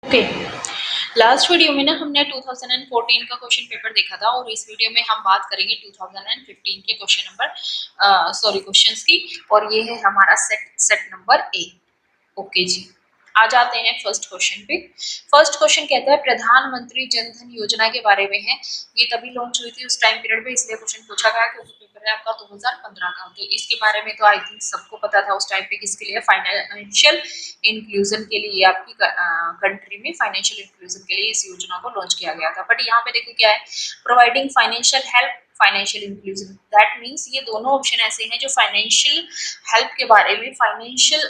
Okay, last video में ना हमने 2014 का क्वेश्चन पेपर देखा था और इस वीडियो में हम बात करेंगे 2015 के क्वेश्चंस की। और ये है हमारा सेट नंबर ए। ओके जी, आ जाते हैं फर्स्ट क्वेश्चन पे। फर्स्ट क्वेश्चन कहता है प्रधानमंत्री जन धन योजना के बारे में है। ये तभी लॉन्च हुई थी उस टाइम पीरियड में, इसलिए क्वेश्चन पूछा गया क्योंकि पेपर है आपका 2015 का। तो इसके बारे में तो आई थिंक सबको पता था उस टाइम पे किसके लिए, फाइनेंशियल इंक्लूजन के लिए, आपकी कंट्री में फाइनेंशियल इंक्लूजन के लिए इस योजना को लॉन्च किया गया था। बट यहाँ पे देखो क्या है, providing financial help, financial inclusion, that means ये दोनों ऑप्शन ऐसे हैं जो फाइनेंशियल हेल्प के बारे में, फाइनेंशियल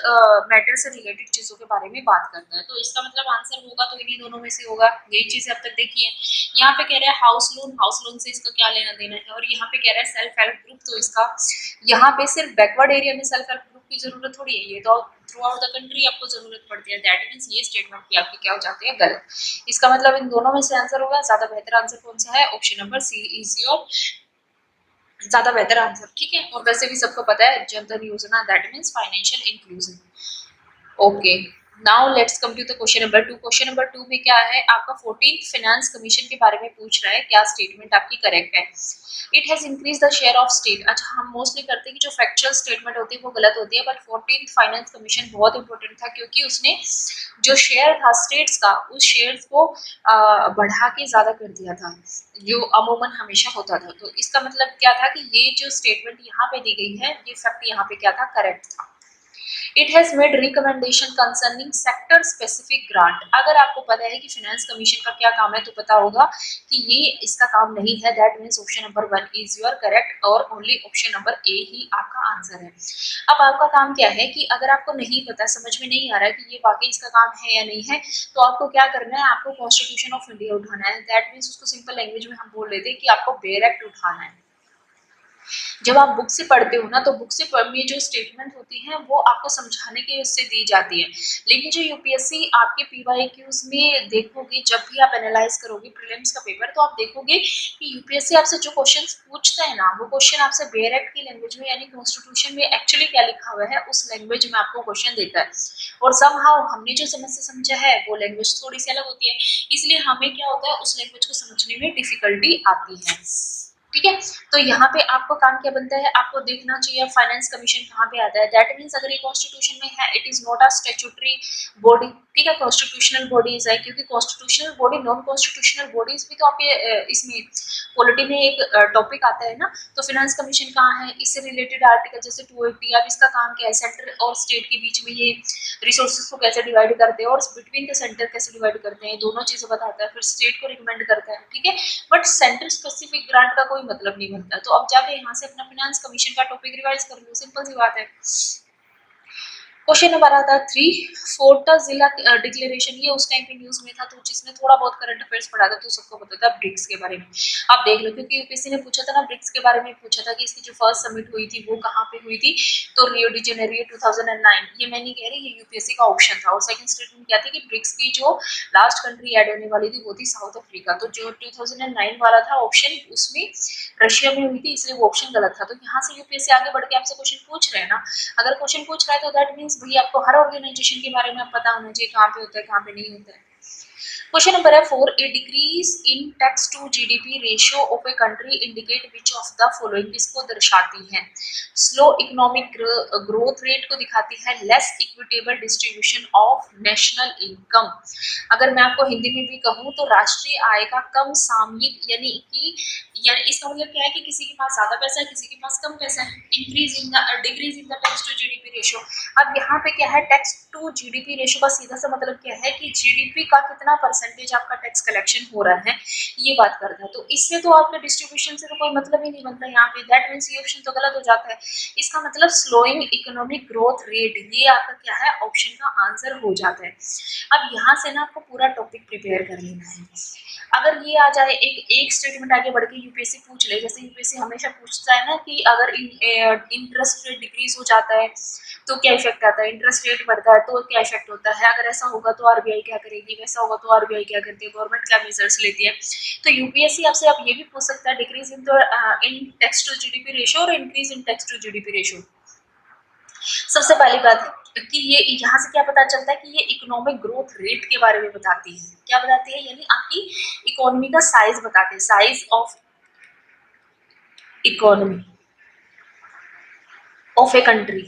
मैटर से रिलेटेड चीजों के बारे में बात करता है। तो इसका मतलब आंसर होगा तो इन्हीं दोनों में से होगा। यही चीज अब तक देखी है। यहाँ पे कह रहा है हाउस लोन से इसका क्या लेना देना है, और यहाँ पे कह रहा है सेल्फ हेल्प ग्रुप। तो इसका यहाँ पे सिर्फ बैकवर्ड एरिया में सेल्फ हेल्प ग्रुप की जरूरत थोड़ी है, ये तो थ्रू आउट द कंट्री आपको जरूरत पड़ती है। दैट मीन्स ये स्टेटमेंट भी आपकी क्या हो जाती है, गलत। इसका मतलब इन दोनों में से आंसर होगा, ज्यादा बेहतर आंसर कौन सा है, option number C is your ज्यादा बेहतर आंसर। ठीक है, और वैसे भी सबको पता है Jan Dhan Yojana that means financial inclusion. Okay, now let's come to the question number 2। Question number 2 में क्या है, आपका 14th फाइनेंस कमीशन के बारे में पूछ रहा है, क्या स्टेटमेंट आपकी करेक्ट है। It has increase the share of state. अच्छा, हम मोस्टली करते हैं कि जो फैक्चुअल स्टेटमेंट होती है वो गलत होती है, बट 14th फाइनेंस कमीशन बहुत इंपॉर्टेंट था क्योंकि उसने जो शेयर था स्टेट्स का, उस शेयर्स को बढ़ा के ज्यादा कर दिया था, जो अमूमन हमेशा होता था। तो इसका मतलब क्या था कि ये जो स्टेटमेंट यहाँ पे दी गई है, ये फैक्ट यहाँ पे क्या था, करेक्ट था। It has made recommendation concerning sector specific grant. अगर आपको पता है कि फाइनेंस कमीशन का क्या काम है तो पता होगा कि ये इसका काम नहीं है। That means option number 1 is your correct और ओनली ऑप्शन नंबर ए ही आपका आंसर है। अब आपका काम क्या है कि अगर आपको नहीं पता, समझ में नहीं आ रहा है कि ये वाकई इसका काम है या नहीं है, तो आपको क्या करना है, आपको कॉन्स्टिट्यूशन ऑफ इंडिया उठाना है। दैट मीन्स उसको सिंपल लैंग्वेज में हम बोल लेते हैं कि आपको बेयर एक्ट उठाना है। जब आप बुक से पढ़ते हो ना, तो बुक से में जो स्टेटमेंट होती हैं वो आपको समझाने के उससे दी जाती है। लेकिन जो यूपीएससी आपके पीवाईक्यूज में देखोगे, जब भी आप एनालाइज करोगे प्रीलिम्स का पेपर, तो आप देखोगे कि यूपीएससी आपसे जो क्वेश्चंस पूछता है ना, वो क्वेश्चन आपसे बेयर एक्ट की लैंग्वेज में, यानी कॉन्स्टिट्यूशन में एक्चुअली क्या लिखा हुआ है उस लैंग्वेज में आपको क्वेश्चन देता है। और समहाउ हमने जो समझा है वो लैंग्वेज थोड़ी सी अलग होती है, इसलिए हमें क्या होता है, उस लैंग्वेज को समझने में डिफिकल्टी आती है। ठीक है, तो यहाँ पे आपको काम क्या बनता है, आपको देखना चाहिए फाइनेंस कमीशन कहाँ पे आता है। दैट मीन्स अगर ये कॉन्स्टिट्यूशन में है, it is not a statutory body. ठीक है, कॉन्स्टिट्यूशनल बॉडीज है, क्योंकि constitutional body, non constitutional bodies भी तो आपके इसमें पॉलिटी में एक टॉपिक आता है ना। तो फाइनेंस कमीशन कहाँ है, इससे रिलेटेड आर्टिकल जैसे 280। अब इसका काम क्या है, सेंटर और स्टेट के बीच में ये रिसोर्सेज को कैसे डिवाइड करते हैं और बिटवीन द सेंटर कैसे डिवाइड करते हैं, दोनों चीजें बताता है। फिर स्टेट को रिकमेंड करता है। ठीक है, बट सेंटर स्पेसिफिक ग्रांट का कोई मतलब नहीं बनता। तो अब जाके यहाँ से अपना फाइनेंस कमीशन का टॉपिक रिवाइज कर लो, सिंपल सी बात है। क्वेश्चन नंबर आता है 3, फोर्टा जिला डिक्लेरेशन। ये उस टाइम पे न्यूज में था, तो जिसने थोड़ा बहुत करंट अफेयर्स पढ़ा था तो सबको पता था ब्रिक्स के बारे में। आप देख लो, क्योंकि यूपीएससी ने पूछा था ना ब्रिक्स के बारे में, पूछा था कि इसकी जो फर्स्ट समिट हुई थी वो कहाँ पे हुई थी, तो रियो डी जेनेरियो 2009। ये मैं नहीं कह रही, ये यूपीएससी का ऑप्शन था। और सेकंड स्टेटमेंट क्या थी कि ब्रिक्स की जो लास्ट कंट्री ऐड होने वाली थी वो थी साउथ अफ्रीका। तो जो 2009 वाला था ऑप्शन, उसमें रशिया में हुई थी, इसलिए वो ऑप्शन गलत था। तो यहाँ से यूपीएससी आगे बढ़ के आपसे क्वेश्चन पूछ रहे हैं ना, अगर क्वेश्चन पूछ रहा है तो दैट मीन्स भाई आपको हर ऑर्गेनाइजेशन के बारे में पता होना चाहिए, कहाँ पे होता है कहाँ पे नहीं होता है। क्वेश्चन नंबर है 4, a decrease in tax to GDP ratio of a country indicate which of the following, किसको दर्शाती है, स्लो इकोनॉमिक ग्रोथ रेट को दिखाती है, less equitable distribution of national income. अगर मैं आपको हिंदी में भी कहूँ तो राष्ट्रीय आय का कम सामयिक, यानी कि इसका मतलब क्या है कि किसी के पास ज्यादा पैसा है, किसी के पास कम पैसा है। Increase in the decrease in the tax to GDP ratio. अब यहाँ पे क्या है, टैक्स टू जीडीपी रेशियो का सीधा सा मतलब क्या है कि जीडीपी का कितना परसेंटेज आपका टैक्स कलेक्शन हो रहा है, ये बात करता है। तो इससे तो आपके डिस्ट्रीब्यूशन से तो कोई मतलब ही नहीं बनता यहाँ पे। दैट मीन्स ये ऑप्शन तो गलत हो जाता है। इसका मतलब स्लोइंग इकोनॉमिक ग्रोथ रेट, ये आपका क्या है, ऑप्शन का आंसर हो जाता है। अब यहाँ से ना आपको पूरा टॉपिक प्रिपेयर कर लेना है। अगर ये आ जाए, एक स्टेटमेंट आगे बढ़ के यूपीएससी पूछ ले, जैसे यूपीएससी हमेशा पूछता है ना कि अगर इंटरेस्ट रेट डिक्रीज हो जाता है तो क्या इफेक्ट आता है, इंटरेस्ट रेट बढ़ता है तो क्या इफेक्ट होता है, अगर ऐसा होगा तो आरबीआई क्या करेगी, वैसा होगा तो आरबीआई क्या करती है, गवर्नमेंट क्या मेजर्स लेती है। तो यूपीएससी आपसे अब ये भी पूछ सकता है decrease in tax to GDP ratio और increase in tax to GDP ratio. सबसे पहली बात कि ये यहाँ से क्या पता चलता है कि ये इकोनॉमिक ग्रोथ रेट के बारे में बताती है। क्या बताती है? यानी आपकी इकोनॉमी का साइज बताते हैं, size of economy of a country,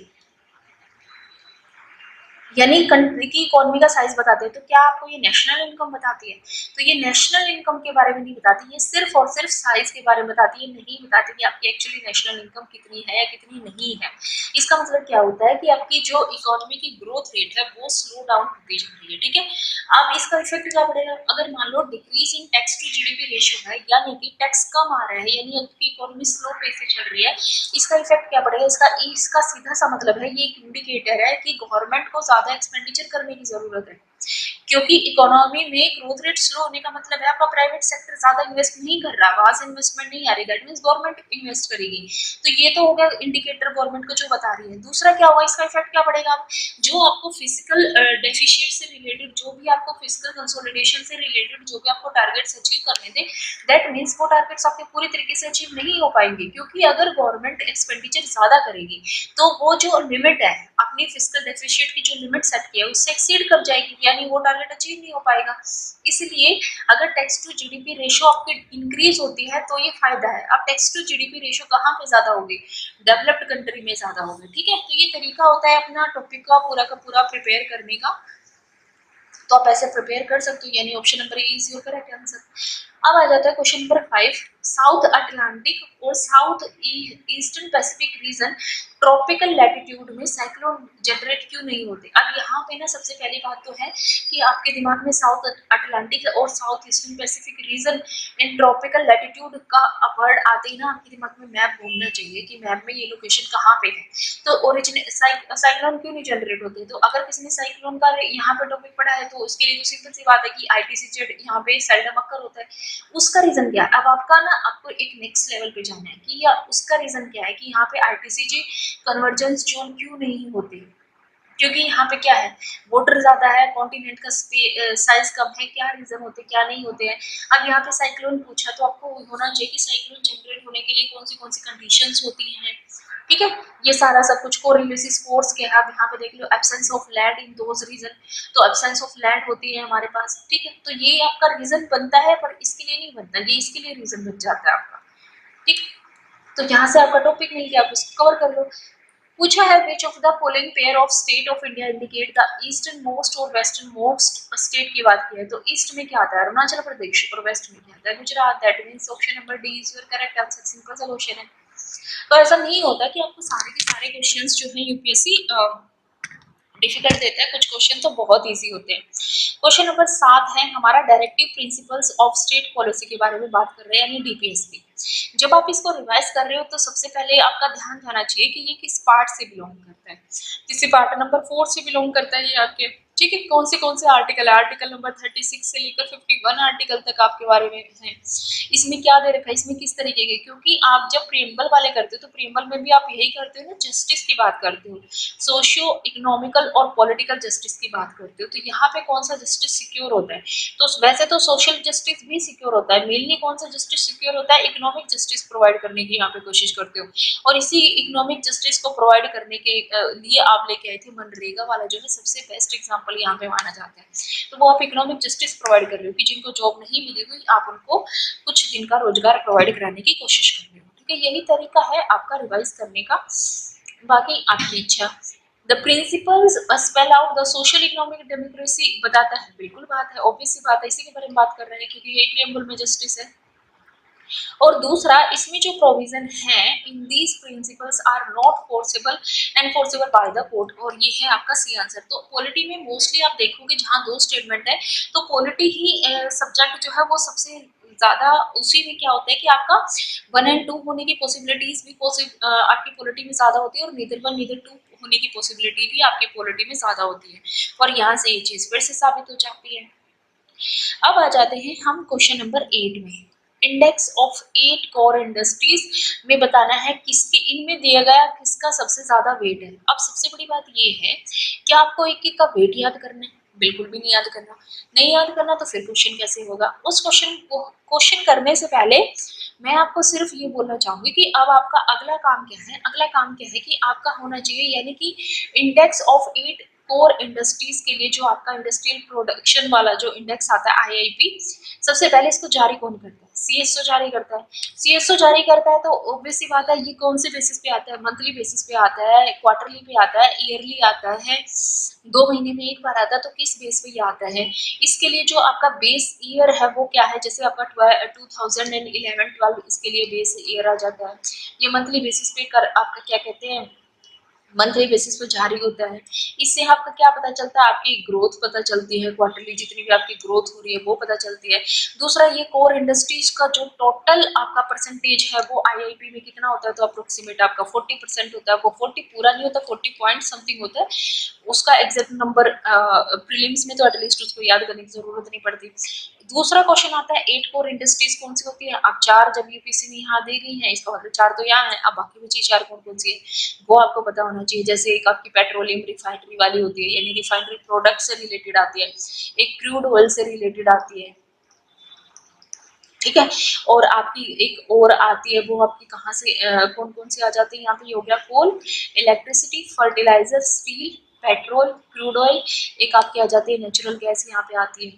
यानी कंट्री की इकोनॉमी का साइज बताते हैं। तो क्या आपको ये नेशनल इनकम बताती है? तो ये नेशनल इनकम के बारे में नहीं बताती, ये सिर्फ और सिर्फ साइज के बारे में बताती है, नहीं बताती कि आपकी एक्चुअली नेशनल इनकम कितनी है या कितनी नहीं है। इसका मतलब क्या होता है कि आपकी जो इकोनॉमी की ग्रोथ रेट है वो स्लो डाउन होती जा रही है, ठीक है। अब इसका इफेक्ट क्या पड़ेगा? अगर मान लो decrease in tax to GDP ratio है, यानी कि टैक्स कम आ रहा है, यानी आपकी इकोनॉमी स्लो पेस से चल रही है, इसका इफेक्ट क्या पड़ेगा? इसका सीधा सा मतलब है, ये एक इंडिकेटर है कि गवर्नमेंट को ज्यादा एक्सपेंडिचर करने की जरूरत है, क्योंकि इकोनॉमी में ग्रोथ रेट स्लो होने का मतलब है आपका प्राइवेट सेक्टर ज्यादा इन्वेस्ट नहीं कर रहा, वहां से इन्वेस्टमेंट नहीं आ रही, दैट मींस गवर्नमेंट इन्वेस्ट करेगी। तो ये तो हो गया इंडिकेटर गवर्नमेंट को जो बता रही है। दूसरा क्या होगा, इसका इफेक्ट क्या पड़ेगा? जो आपको फिजिकल डेफिशिएट से रिलेटेड, जो भी आपको फिजिकल कंसोलिडेशन से रिलेटेड जो भी आपको टारगेट्स अचीव करने थे, दैट मीन्स वो टारगेट्स आपके पूरी तरीके से अचीव नहीं हो पाएंगे, क्योंकि अगर गवर्नमेंट एक्सपेंडिचर ज्यादा करेगी तो वो जो लिमिट है अपनी फिजिकल डेफिशिएट की, जो लिमिट सेट की है उससे एक्सीड कर जाएगी, यानी वो टारगेट अचीव नहीं हो पाएगा। इसलिए अगर टैक्स टू जीडीपी रेशियो आपकी इंक्रीज होती है तो ये फायदा है। अब टैक्स टू जीडीपी रेशियो कहाँ पे ज्यादा होगी? डेवलप्ड कंट्री में ज्यादा होगी, ठीक है। तो ये तरीका होता है अपना टॉपिक का पूरा प्रिपेयर करने का, तो आप ऐसे प्रिपेयर कर सकते हो, यानी option number A is your correct answer. अब आ जाता है क्वेश्चन नंबर 5। साउथ अटलांटिक और south eastern Pacific region tropical latitude में साइक्लोन जनरेट क्यों नहीं होते? अब यहाँ पे ना सबसे पहली बात तो है कि आपके दिमाग में साउथ अटलांटिक और south eastern Pacific region in tropical latitude का वर्ड आते ही ना आपके दिमाग में मैप घूमना चाहिए कि मैप में ये लोकेशन कहाँ पे है। तो ओरिजिन साइक्लोन क्यों नहीं जनरेट होते? तो अगर किसी ने साइक्लोन का यहाँ पे टॉपिक पढ़ा है तो उसके लिए तो सिंपल सी बात है कि आईटीसीजेड यहाँ पे सेल्डम अकर होता है। उसका रीजन क्या है? अब आपका ना आपको एक नेक्स्ट लेवल पे जाना है कि या उसका रीजन क्या है कि यहाँ पे आईटीसीजी कन्वर्जेंस जोन क्यों नहीं होते, क्योंकि यहाँ पे क्या है, वाटर ज्यादा है, कॉन्टिनेंट का साइज कम है, क्या रीजन होते क्या नहीं होते हैं। अब यहाँ पे साइक्लोन पूछा तो आपको होना चाहिए कि साइक्लोन जनरेट होने के लिए कौन सी कंडीशंस होती हैं, ठीक है। ये सारा सब कुछ कोरिलेसिस फोर्स के आप यहाँ पे देख लो, absence of land in those region, तो एब्सेंस ऑफ लैंड होती है हमारे पास, ठीक है। तो ये आपका रीजन बनता है, पर इसके लिए नहीं बनता, ये इसके लिए रीजन बन जाता है आपका, ठीक। तो यहाँ से आपका टॉपिक मिल गया, आप उसको कवर कर लो। पूछा है विच of the following pair of state of India indicate the eastern most और वेस्टर्न मोस्ट स्टेट की बात की है। तो ईस्ट में क्या आता है? अरुणाचल प्रदेश, और वेस्ट में क्या आता है? Gujarat. That means option number D is your correct answer, simple सा क्वेश्चन है। तो ऐसा नहीं होता कि आपको सारे के सारे क्वेश्चंस जो है यूपीएससी डिफिकल्ट देता है, कुछ क्वेश्चन तो बहुत इजी होते हैं। क्वेश्चन नंबर 7 है हमारा, directive principles of state policy के बारे में बात कर रहे हैं, यानी डीपीएसपी। जब आप इसको रिवाइज कर रहे हो तो सबसे पहले आपका ध्यान जाना चाहिए कि ये किस पार्ट से बिलोंग करता है। किसी पार्ट नंबर 4 से बिलोंग करता है ये आपके, ठीक है। कौन से आर्टिकल है? आर्टिकल नंबर 36 से लेकर 51 आर्टिकल तक आपके बारे में है। इसमें क्या दे रखा है, इसमें किस तरीके के, क्योंकि आप जब प्रियम्बल वाले करते हो तो प्रियम्बल में भी आप यही करते हो ना, जस्टिस की बात करते हो, सोशियो इकोनॉमिकल और पॉलिटिकल जस्टिस की बात करते हो। तो यहाँ पे कौन सा जस्टिस सिक्योर होता है? तो वैसे तो सोशल जस्टिस भी सिक्योर होता है, मेनली कौन सा जस्टिस सिक्योर होता है? इकोनॉमिक जस्टिस प्रोवाइड करने की यहाँ पे कोशिश करते हो, और इसी इकोनॉमिक जस्टिस को प्रोवाइड करने के लिए आप लेके आए थे मनरेगा वाला, जो है सबसे बेस्ट एग्जाम्पल यहाँ पे माना जाता है। तो वो आप इकोनॉमिक जस्टिस प्रोवाइड कर रहे हो कि जिनको जॉब नहीं मिली हुई, आप उनको कुछ दिन का रोजगार प्रोवाइड कराने की कोशिश कर रहे हो, ठीक है। यही तरीका है आपका रिवाइज करने का, बाकी आपकी इच्छा। The principles spell out the social economic democracy बताता है, बिल्कुल बात है, ऑब्वियस सी बात है, इसी के बारे में बात कर रहे हैं क्योंकि ये प्रियम्बल में जस्टिस है। और दूसरा, इसमें जो प्रोविजन है, in these principles are not forcible enforceable by the court, और ये है आपका सी आंसर। तो पॉलिटी में मोस्टली आप देखोगे जहां दो स्टेटमेंट है तो पॉलिटी ही सब्जेक्ट जो है वो सबसे ज्यादा, उसी में क्या होता है कि आपका 1 and 2 होने की पॉसिबिलिटीज भी आपकी पॉलिटी में ज्यादा होती है, और नीदर 1 नीदर 2 होने की पॉसिबिलिटी भी आपकी पॉलिटी में ज्यादा होती है, और यहाँ से ये चीज फिर से साबित हो जाती है। अब आ जाते हैं हम क्वेश्चन नंबर 8 में। इंडेक्स ऑफ 8 कोर इंडस्ट्रीज में बताना है किसके, इनमें दिया गया किसका सबसे ज्यादा वेट है। अब सबसे बड़ी बात ये है कि आपको एक एक का वेट याद करना है, बिल्कुल भी नहीं याद करना। नहीं याद करना तो फिर क्वेश्चन कैसे होगा? उस क्वेश्चन करने से पहले मैं आपको सिर्फ ये बोलना चाहूंगी कि अब आपका अगला काम क्या है? अगला काम क्या है कि आपका होना चाहिए, यानी कि इंडेक्स ऑफ 8 कोर इंडस्ट्रीज के लिए जो आपका इंडस्ट्रियल प्रोडक्शन वाला जो इंडेक्स आता है आईआईपी, सबसे पहले इसको जारी कौन करता है? सीएसओ जारी करता है। सीएसओ जारी करता है तो ऑब्वियस सी बात है, ये कौन से बेसिस पे आता है? मंथली बेसिस पे आता है, क्वार्टरली पे आता है, ईयरली आता है, 2 महीने में एक बार आता है, तो किस बेस पे ये आता है? इसके लिए जो आपका बेस ईयर है वो क्या है? जैसे आपका 2011-12 इसके लिए बेस ईयर आ जाता है। ये मंथली बेसिस पे कर आपका क्या कहते हैं, मंथली बेसिस पे जारी होता है। इससे आपका क्या पता चलता है? आपकी ग्रोथ पता चलती है, क्वार्टरली जितनी भी आपकी ग्रोथ हो रही है वो पता चलती है। दूसरा, ये कोर इंडस्ट्रीज का जो टोटल आपका परसेंटेज है वो आईआईपी में कितना होता है? तो अप्रोक्सीमेट आपका 40% होता है। वो 40 पूरा नहीं होता, 40 पॉइंट समथिंग होता है। उसका एग्जैक्ट नंबर प्रीलिम्स में तो एटलीस्ट उसको याद करने की जरूरत नहीं पड़ती। दूसरा क्वेश्चन आता है 8 कोर इंडस्ट्रीज कौन सी होती है? अब 4 जब यूपीएससी में यहाँ दे गई है, इसका मतलब 4 तो यहाँ है, अब बाकी बची 4 कौन कौन सी है वो आपको पता होना चाहिए। जैसे एक आपकी पेट्रोलियम रिफाइनरी वाली होती है, यानी रिफाइनरी प्रोडक्ट से रिलेटेड आती है। एक क्रूड ऑयल से रिलेटेड आती है, ठीक है। और आपकी एक और आती है, वो आपकी कहाँ से कौन कौन सी आ जाती है? यहाँ पे हो गया coal, electricity, fertiliser, steel, petrol, crude oil, एक आपकी आ जाती है नेचुरल गैस, यहाँ पे आती है।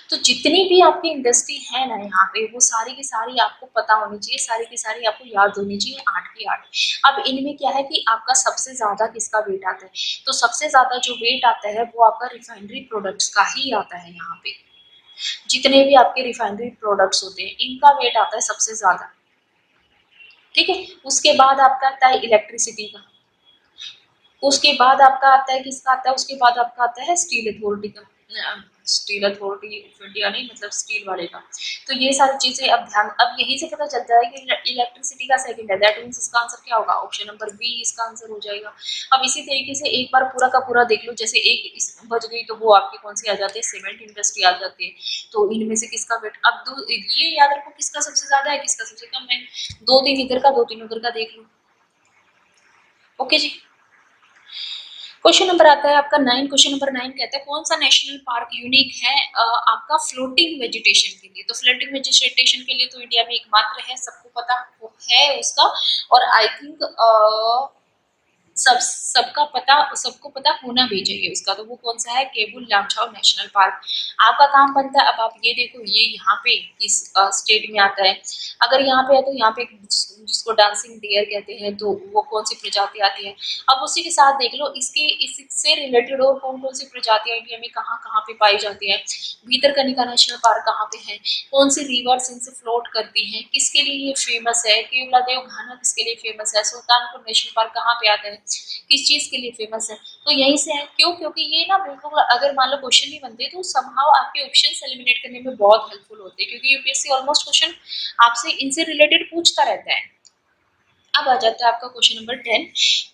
तो जितनी भी आपकी इंडस्ट्री है ना यहाँ पे, वो सारी की सारी आपको पता होनी चाहिए, सारी की सारी आपको याद होनी चाहिए, 8 की 8। अब इनमें क्या है कि आपका सबसे ज्यादा किसका वेट आता है? तो सबसे ज्यादा जो वेट आता है वो आपका रिफाइनरी प्रोडक्ट्स का ही आता है। यहाँ पे जितने भी आपके रिफाइनरी प्रोडक्ट्स होते हैं इनका वेट आता है सबसे ज्यादा, ठीक है। उसके बाद आपका आता है इलेक्ट्रिसिटी का, उसके बाद आपका आता है किसका आता है? उसके बाद आपका आता है स्टील अथॉरिटी का, स्टील अथॉरिटी ऑफ इंडिया नहीं, मतलब स्टील वाले का। तो ये सारी चीजें अब ध्यान, अब यही से पता चलता है कि इलेक्ट्रिसिटी का सेकंड है, दैट मींस इसका आंसर क्या होगा? ऑप्शन नंबर बी इसका आंसर हो जाएगा। अब इसी तरीके से एक बार पूरा का पूरा देख लो, जैसे एक इस बच गई तो वो आपकी कौन सी आ जाती है? सीमेंट इंडस्ट्री आ जाती है। तो इनमें से किसका वेट, अब ये याद रखो किसका सबसे ज्यादा है किसका सबसे कम है। 2-3 इधर का 2-3 उधर का देख लो। ओके जी। क्वेश्चन नंबर आता है आपका 9। क्वेश्चन नंबर 9 कहता है कौन सा नेशनल पार्क यूनिक है आपका फ्लोटिंग वेजिटेशन के लिए? तो फ्लोटिंग वेजिटेशन के लिए तो इंडिया में एकमात्र है, सबको पता है उसका। और आई थिंक सबको पता होना भी चाहिए उसका। तो वो कौन सा है? Keibul Lamjao national park. आपका काम बनता है, अब आप ये देखो ये यहाँ पे किस स्टेट में आता है। अगर यहाँ पे है तो यहाँ पे जिसको डांसिंग डियर कहते हैं, तो वो कौन सी प्रजाति आती है? अब उसी के साथ देख लो इससे रिलेटेड और कौन कौन सी प्रजातियां इंडिया में कहाँ कहाँ पे पाई जाती है। भीतरकनिका नेशनल पार्क कहाँ पे है? कौन सी रिवर्स इनसे फ्लोट करती हैं? किसके लिए ये फेमस है? केवलादेव घाना किसके लिए फेमस है? सुल्तानपुर नेशनल पार्क कहाँ पे आता है? किस चीज के लिए फेमस है? तो यहीं से है। क्यों? क्योंकि ये ना बिल्कुल, अगर मान लो क्वेश्चन नहीं बनते तो समहाउ आपके ऑप्शंस एलिमिनेट करने में बहुत हेल्पफुल होते हैं, क्योंकि यूपीएससी ऑलमोस्ट क्वेश्चन आपसे इनसे रिलेटेड पूछता रहता है। अब आ जाता है आपका क्वेश्चन नंबर 10।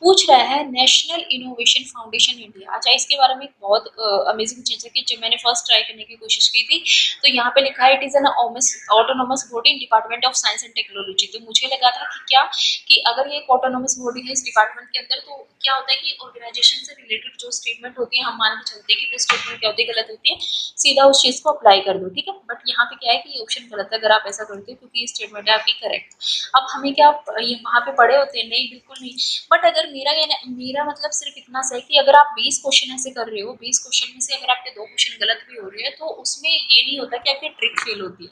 पूछ रहा है नेशनल इनोवेशन फाउंडेशन इंडिया। अच्छा, इसके बारे में एक बहुत अमेजिंग चीज है कि जब मैंने फर्स्ट ट्राई करने की कोशिश की थी तो यहाँ पे लिखा है it is an autonomous body in department of science and technology. तो मुझे लगा था कि क्या, कि अगर ये एक ऑटोनोमस बॉडी है इस डिपार्टमेंट के अंदर, तो क्या होता है कि ऑर्गेनाइजेशन से रिलेटेड जो स्टेटमेंट होती है हम मान के चलते हैं कि वो स्टेटमेंट क्या होती है, गलत होती है, सीधा उस चीज को अप्लाई कर दो, ठीक है। बट यहाँ पे क्या है कि ये ऑप्शन गलत है अगर आप ऐसा करते हो, क्योंकि ये स्टेटमेंट है आपकी करेक्ट। अब हमें क्या ये वहां पे पढ़े होते हैं? नहीं, बिल्कुल नहीं। बट अगर मेरा मतलब सिर्फ इतना सा है कि अगर आप 20 क्वेश्चन ऐसे कर रहे हो, 20 क्वेश्चन में से अगर आपके 2 क्वेश्चन गलत भी हो रहे हैं, तो उसमें ये नहीं होता कि आपकी ट्रिक फेल होती है,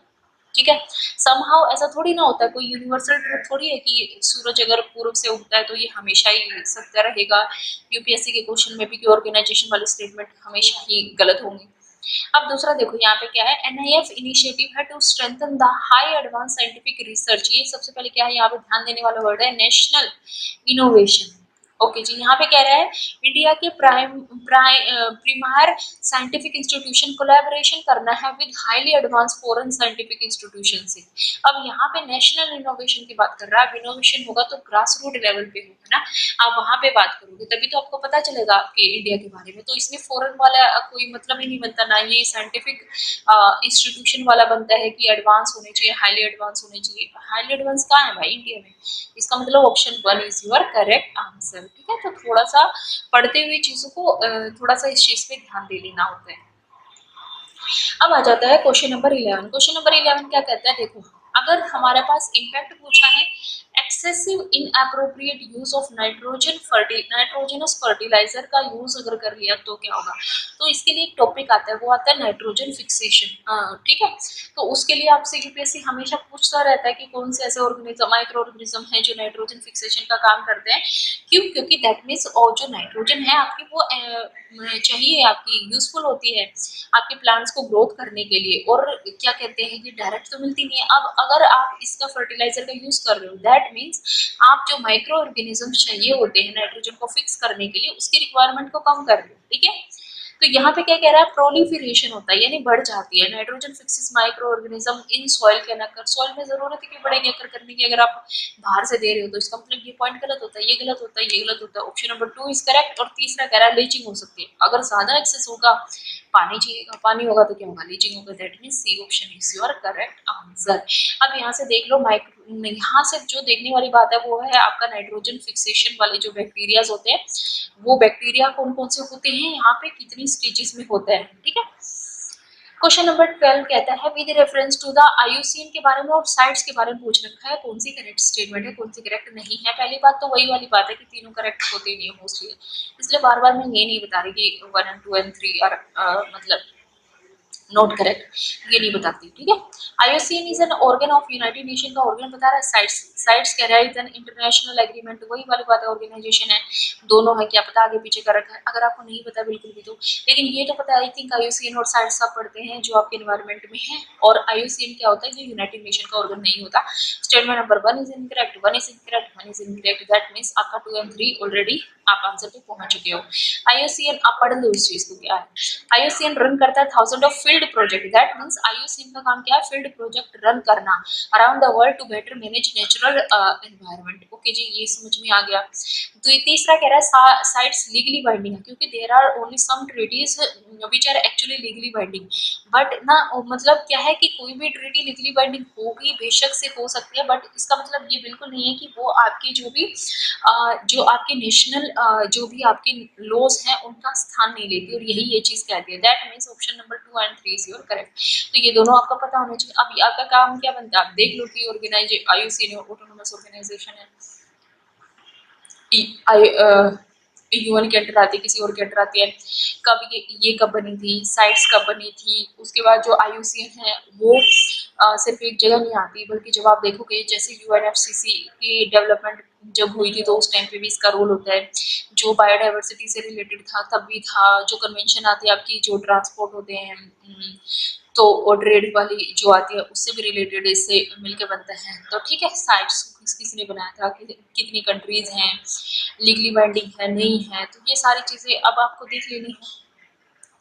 ठीक है। समहाउ ऐसा थोड़ी ना होता है, कोई यूनिवर्सल ट्रुथ थोड़ी है कि सूरज अगर पूर्व से उगता है तो ये हमेशा ही सत्य रहेगा। यूपीएससी के क्वेश्चन में भी कि ऑर्गेनाइजेशन वाले स्टेटमेंट हमेशा ही गलत होंगे। अब दूसरा देखो यहाँ पे क्या है, एनआईएफ इनिशिएटिव है to strengthen the high advance scientific research. ये सबसे पहले क्या है, यहाँ पे ध्यान देने वाला वर्ड है नेशनल इनोवेशन। ओके जी, यहाँ पे कह रहा है इंडिया के प्रीमियर साइंटिफिक इंस्टीट्यूशन कोलैबोरेशन करना है with highly advance foreign scientific institution से। अब यहाँ पे नेशनल इनोवेशन की बात कर रहा है। इनोवेशन होगा तो ग्रास रूट लेवल पे होगा ना, आप वहां पे बात करोगे तभी तो आपको पता चलेगा आपके इंडिया के बारे में। तो इसमें फॉरेन वाला कोई मतलब ही नहीं बनता, ना ये साइंटिफिक इंस्टीट्यूशन वाला बनता है कि एडवांस होने चाहिए, हाईली एडवांस होने चाहिए। हाईली एडवांस कहाँ है भाई? इंडिया में। इसका मतलब option 1 is your correct answer. ठीक है। तो थोड़ा सा पढ़ते हुए चीजों को थोड़ा सा इस चीज पे ध्यान दे लेना होता है। अब आ जाता है क्वेश्चन नंबर 11। क्वेश्चन नंबर 11 क्या कहता है, देखो अगर हमारे पास इम्पैक्ट पूछा है excessive inappropriate use of nitrogenous fertiliser का यूज अगर कर लिया तो क्या होगा। तो इसके लिए एक टॉपिक आता है, वो आता है नाइट्रोजन फिक्सेशन। ठीक है। तो उसके लिए आपसे यूपीएससी हमेशा पूछता रहता है कि कौन से ऐसे ऑर्गेनिज्म माइक्रो ऑर्गेनिज्म है जो नाइट्रोजन फिक्सेशन का काम करते हैं। क्यों? क्योंकि दैट मीन्स और जो नाइट्रोजन है आपकी वो चाहिए, आपकी यूजफुल होती है आपके प्लांट्स को ग्रोथ करने के लिए। और क्या कहते हैं कि डायरेक्ट तो मिलती नहीं है। अब अगर आप इसका फर्टिलाइजर का यूज कर रहे हो दैट मीन्स आप जो माइक्रो ऑर्गेनिज्म चाहिए होते हैं नाइट्रोजन को फिक्स करने के लिए उसकी रिक्वायरमेंट को कम कर रहे हो। ठीक है। तो यहाँ पे क्या कह रहा है, प्रोलिफरेशन होता है यानी बढ़ जाती है nitrogen fixes micro organism in soil के न कर। सॉइल में जरूरत है कि बढ़ेगी अगर करने की, अगर आप बाहर से दे रहे हो तो इसका मतलब ये पॉइंट गलत होता है, ये गलत होता है, ये गलत होता है। Option number 2 is correct. और तीसरा कह रहा है लीचिंग हो सकती है। अगर ज्यादा एक्सेस होगा पानी चाहिए, पानी होगा तो क्या होगा, लीचिंग होगा। That mean C option is your correct answer. अब यहाँ से देख लो यहाँ से जो देखने वाली बात है वो है आपका नाइट्रोजन फिक्सेशन वाले जो बैक्टीरियाज होते हैं वो बैक्टीरिया कौन कौन से होते हैं, यहाँ पे कितनी स्टेजेस में होते हैं। ठीक है। क्वेश्चन नंबर 12 कहता है with reference to the IUCN के बारे में और साइट्स के बारे में पूछ रखा है, कौन सी करेक्ट स्टेटमेंट है कौन सी करेक्ट नहीं है। पहली बात तो वही वाली बात है कि तीनों करेक्ट होते नहीं है मोस्टली, इसलिए बार बार मैं ये नहीं बता रही कि 1 एंड 2 एंड 3 और मतलब नॉट करेक्ट, ये नहीं बताती। ठीक है। IUCN is an organ of United nation का ऑर्गन बता रहा है। साइट्स साइट्स कह रहा है इज एन इंटरनेशनल एग्रीमेंट, वही वाली बात है ऑर्गेनाइजेशन है। दोनों है, क्या पता आगे पीछे कर रखा है। अगर आपको नहीं पता बिल्कुल भी तो, लेकिन ये तो पता है आई थिंक आईयूसीएन और साइट्स आप पढ़ते हैं जो आपके एनवायरमेंट में है। और आईयूसीएन क्या होता है, जो यूनाइटेड नेशन का ऑर्गन नहीं होता। Statement number 1 is incorrect, 1 is incorrect, 1 is incorrect. That means आपका 2 एंड 3 ऑलरेडी आप आंसर पे पहुंच चुके हो। आईयूसीएन आप पढ़ लो इस चीज को क्या है। आईयूसीएन रन करता है thousand of field project. That means IUCN का काम क्या है, फील्ड प्रोजेक्ट रन करना around the world to better manage natural environment. Okay जी, ये समझ में आ गया। तो तीसरा कह रहा है साइट्स लीगली बाइंडिंग है क्योंकि there are only some treaties which are actually legally binding. But ना मतलब क्या है कि कोई भी ट्रीटी लीगली बाइंडिंग होगी बेशक से हो सकती है, बट इसका मतलब ये बिल्कुल नहीं है कि वो आपकी जो आपके नेशनल जो भी आपके लॉज हैं उनका स्थान नहीं लेती। और यही ये चीज कहती है। That means option number 2 and 3 is your correct. तो ये दोनों आपका पता होना चाहिए। अब आपका काम क्या बनता है, आप देख लो कि ऑर्गेनाइज आईयूसीएन ऑटोनोमस ऑर्गेनाइजेशन है, यूएन के अंडर आती है, किसी और के अंडर आती है। कब ये कब बनी थी, साइट्स कब बनी थी, उसके बाद जो आईयूसीएन है वो सिर्फ एक जगह नहीं आती, बल्कि जब आप देखोगे जैसे यूएनएफसीसी की डेवलपमेंट जब हुई थी तो उस टाइम पे भी इसका रोल होता है। जो बायोडाइवर्सिटी से रिलेटेड था तब भी था। जो कन्वेंशन आती है आपकी जो ट्रांसपोर्ट होते हैं तो और ट्रेड वाली जो आती है उससे भी रिलेटेड इससे मिलके बनता है। तो ठीक है, साइट्स किसने बनाया था, कितनी कंट्रीज हैं, लीगली बाइंडिंग है नहीं है, तो ये सारी चीजें अब आपको देख लेनी है।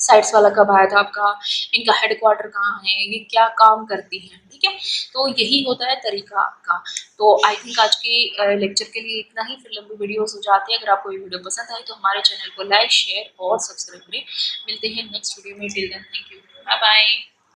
साइट्स वाला कब आया था आपका, इनका हेडक्वार्टर कहाँ है, ये क्या काम करती हैं। ठीक है। तो यही होता है तरीका आपका। तो आई थिंक आज के लेक्चर के लिए इतना ही, फिर लंबी वीडियोस हो जाती है। अगर आपको ये वीडियो पसंद आई तो हमारे चैनल को लाइक शेयर और सब्सक्राइब करें। मिलते हैं नेक्स्ट वीडियो में। Till then thank you, bye bye.